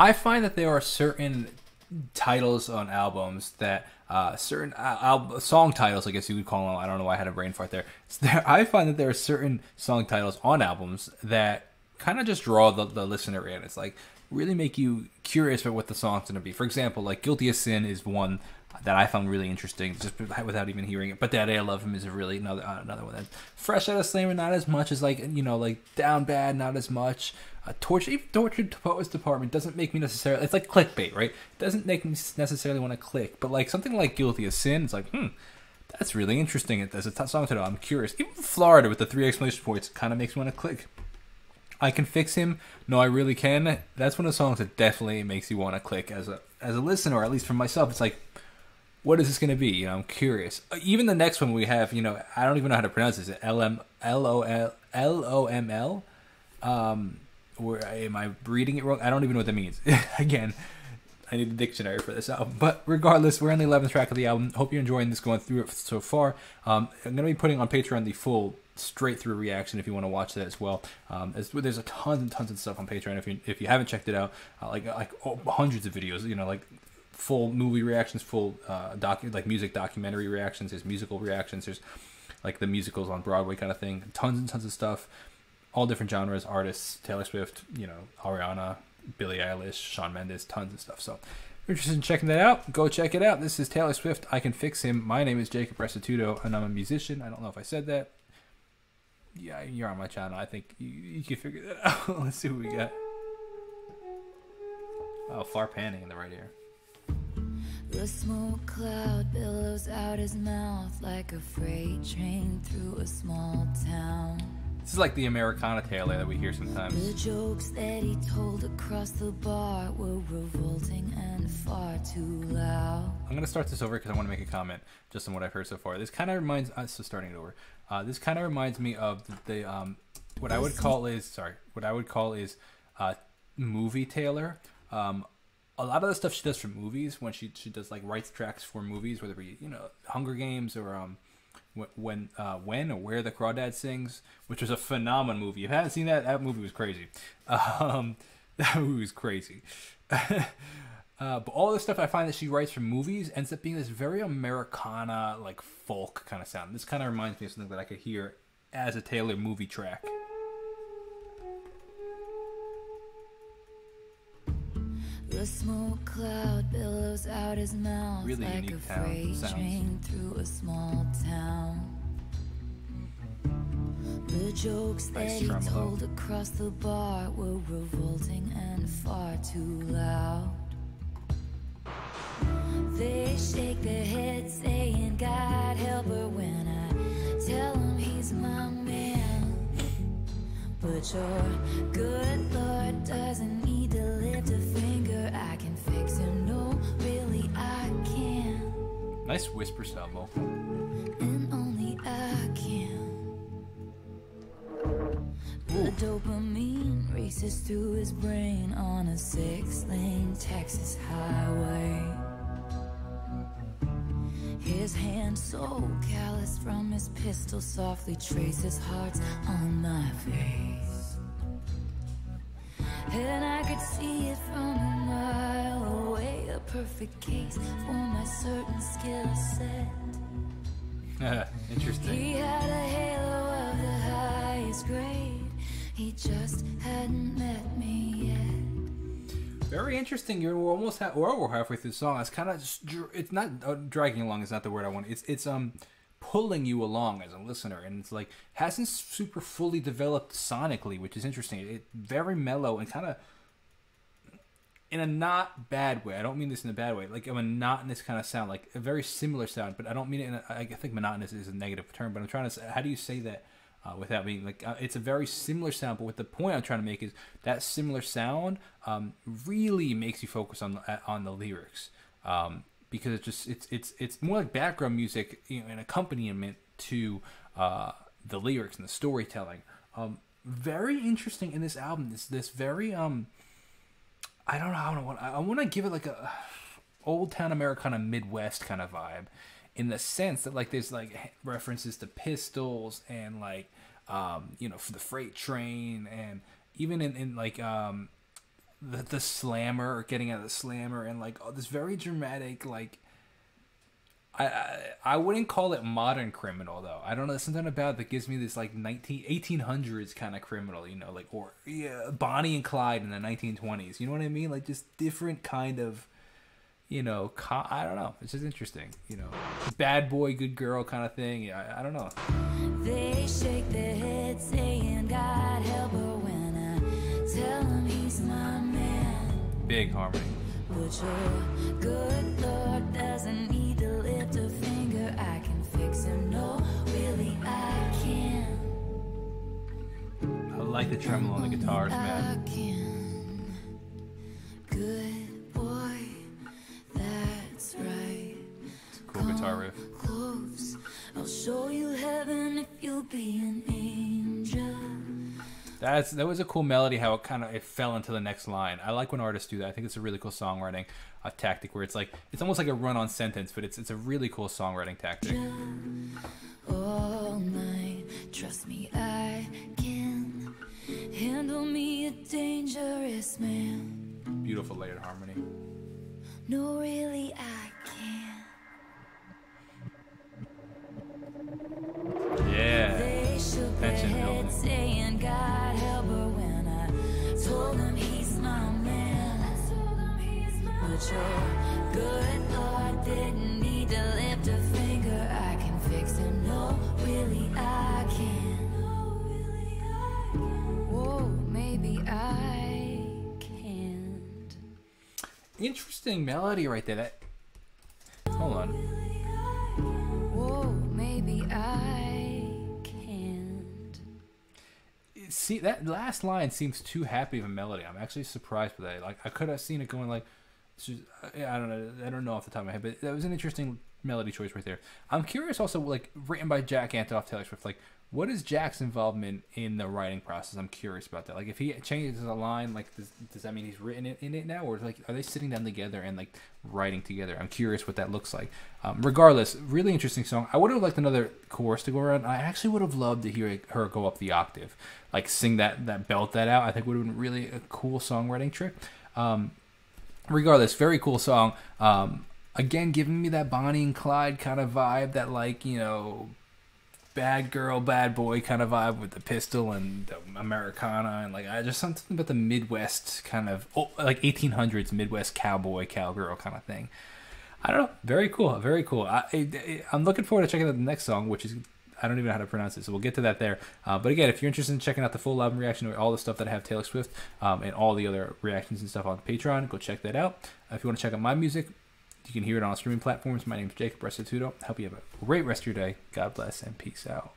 I find that there are certain titles on albums that certain song titles, I guess you would call them. I don't know why I had a brain fart there. I find that there are certain song titles on albums that kind of just draw the listener in. It's like really make you curious about what the song's going to be. For example, like "Guilty as Sin" is one that I found really interesting, just without even hearing it. But "That Day I Love Him" is a really another one. That "Fresh Out of Slammer" not as much as like "Down Bad" not as much. Tortured Poets Department doesn't make me necessarily. It's like clickbait, right? It doesn't make me necessarily want to click. But like something like "Guilty as Sin," it's like that's really interesting. As a song title, I'm curious. Even Florida with the 3 exclamation points kind of makes me want to click. "I Can Fix Him." No, I really can. That's one of the songs that definitely makes you want to click as a listener, or at least for myself. It's like, what is this going to be? I'm curious. Even the next one we have, I don't even know how to pronounce this. LOML. Or am I reading it wrong? I don't even know what that means. Again, I need a dictionary for this album. But regardless, we're on the 11th track of the album. Hope you're enjoying this going through it so far. I'm going to be putting on Patreon the full straight-through reaction if you want to watch that as well. There's a tons and tons of stuff on Patreon if you haven't checked it out. Hundreds of videos, like full movie reactions, full music documentary reactions. There's musical reactions. There's like the musicals on Broadway kind of thing. Tons and tons of stuff. All different genres, artists, Taylor Swift, Ariana, Billie Eilish, Shawn Mendes, tons of stuff. So if you're interested in checking that out, go check it out. This is Taylor Swift, "I Can Fix Him." My name is Jacob Restituto, and I'm a musician. I don't know if I said that. Yeah, you're on my channel. I think you can figure that out. Let's see what we got. Oh, far panning in the right ear. The smoke cloud billows out his mouth like a freight train through a small town. This is like the Americana Taylor that we hear sometimes. The jokes that he told across the bar were revolting and far too loud. I'm going to start this over because I want to make a comment just on what I've heard so far. This kind of reminds starting it over. This kind of reminds me of the what I would call is movie Taylor. A lot of the stuff she does for movies, when she does like writes tracks for movies, whether it be Hunger Games or when or Where the Crawdad Sings, which was a phenomenal movie. If you haven't seen that, that movie was crazy. That movie was crazy. But all the stuff I find that she writes for movies ends up being this very Americana, like folk kind of sound. This kind of reminds me of something that I could hear as a Taylor movie track. The smoke cloud billows out his mouth Really like unique a freight train through a small town. The jokes that he told across the bar were revolting and far too loud. They shake their heads saying, "God help her," when I tell him he's my man. But your good Lord doesn't need to lift a finger. I can fix him. No, really, I can. Nice whisper style vocal. And only I can. The dopamine races through his brain on a 6-lane Texas highway. His hand so callous from his pistol softly traces hearts on my face. And I could see it from a mile away, a perfect case for my certain skill set. Interesting. He had a halo of the highest grade, he just hadn't met me yet. Very interesting. We're almost we're halfway through the song. It's kind of it's not dragging along. Is not the word I want. It's pulling you along as a listener, and it's like hasn't super fully developed sonically, which is interesting. It's very mellow and kind of in a not bad way. I don't mean this in a bad way. Like a monotonous kind of sound, like a very similar sound, but I don't mean it. I think monotonous is a negative term, but I'm trying to say, how do you say that? Without being like it's a very similar sound, but what the point I'm trying to make is that similar sound really makes you focus on the lyrics, because it's more like background music, an accompaniment to the lyrics and the storytelling. Very interesting in this album. This very I don't know. I want to give it like a old town Americana Midwest kind of vibe. In the sense that like there's like references to pistols and like for the freight train, and even in like the slammer or getting out of the slammer and like this very dramatic like. I wouldn't call it modern criminal though. I don't know. There's something about it that gives me this like 1800s kind of criminal, you know, like or Bonnie and Clyde in the 1920s. You know what I mean? Like just different kind of, you know, I don't know. It's just interesting, you know, bad boy, good girl kind of thing. Yeah, I don't know. They shake their heads saying God help her when I tell him he's my man. Big harmony. But your good Lord doesn't need to lift a finger. I can fix him. No, really, I can. I like the tremolo on the guitars, man. I can. Good boy, that's right. It's a cool guitar riff. Close. I'll show you heaven if you'll be an angel. That was a cool melody. How it fell into the next line. I like when artists do that. I think it's a really cool songwriting tactic where it's almost like a run-on sentence, but it's a really cool songwriting tactic. All night, trust me, I can handle me a dangerous man. Beautiful layered harmony. No, really, I can. Yeah. They shook their Tension building. heads saying God help her when I told them he's my man. But your good Lord didn't need to lift a finger. I can fix him. No, really, I can. No, really, I can. Whoa, maybe I can't. Interesting melody right there. Hold on. Whoa, maybe I can't. See, that last line seems too happy of a melody. I'm actually surprised by that. Like I could have seen it going like, I don't know. I don't know off the top of my head, but that was an interesting melody choice right there. I'm curious also, like written by Jack Antonoff, Taylor Swift. Like, what is Jack's involvement in the writing process? I'm curious about that. Like, if he changes a line, like does that mean he's written it in it now, or like are they sitting down together and like writing together? I'm curious what that looks like. Regardless, really interesting song. I would have liked another chorus to go around. I actually would have loved to hear her go up the octave, like sing that belt that out. I think would have been really a cool songwriting trick. Regardless, very cool song. Again, giving me that Bonnie and Clyde kind of vibe, that like, you know, bad girl, bad boy kind of vibe with the pistol and the Americana, and like I just something about the Midwest kind of like 1800s Midwest cowboy, cowgirl kind of thing. I don't know. Very cool. Very cool. I'm looking forward to checking out the next song, which is, I don't even know how to pronounce it, so we'll get to that there. But again, if you're interested in checking out the full album reaction or all the stuff that I have Taylor Swift and all the other reactions and stuff on Patreon, go check that out. If you want to check out my music, you can hear it on streaming platforms. My name is Jacob Restituto. Hope you have a great rest of your day. God bless and peace out.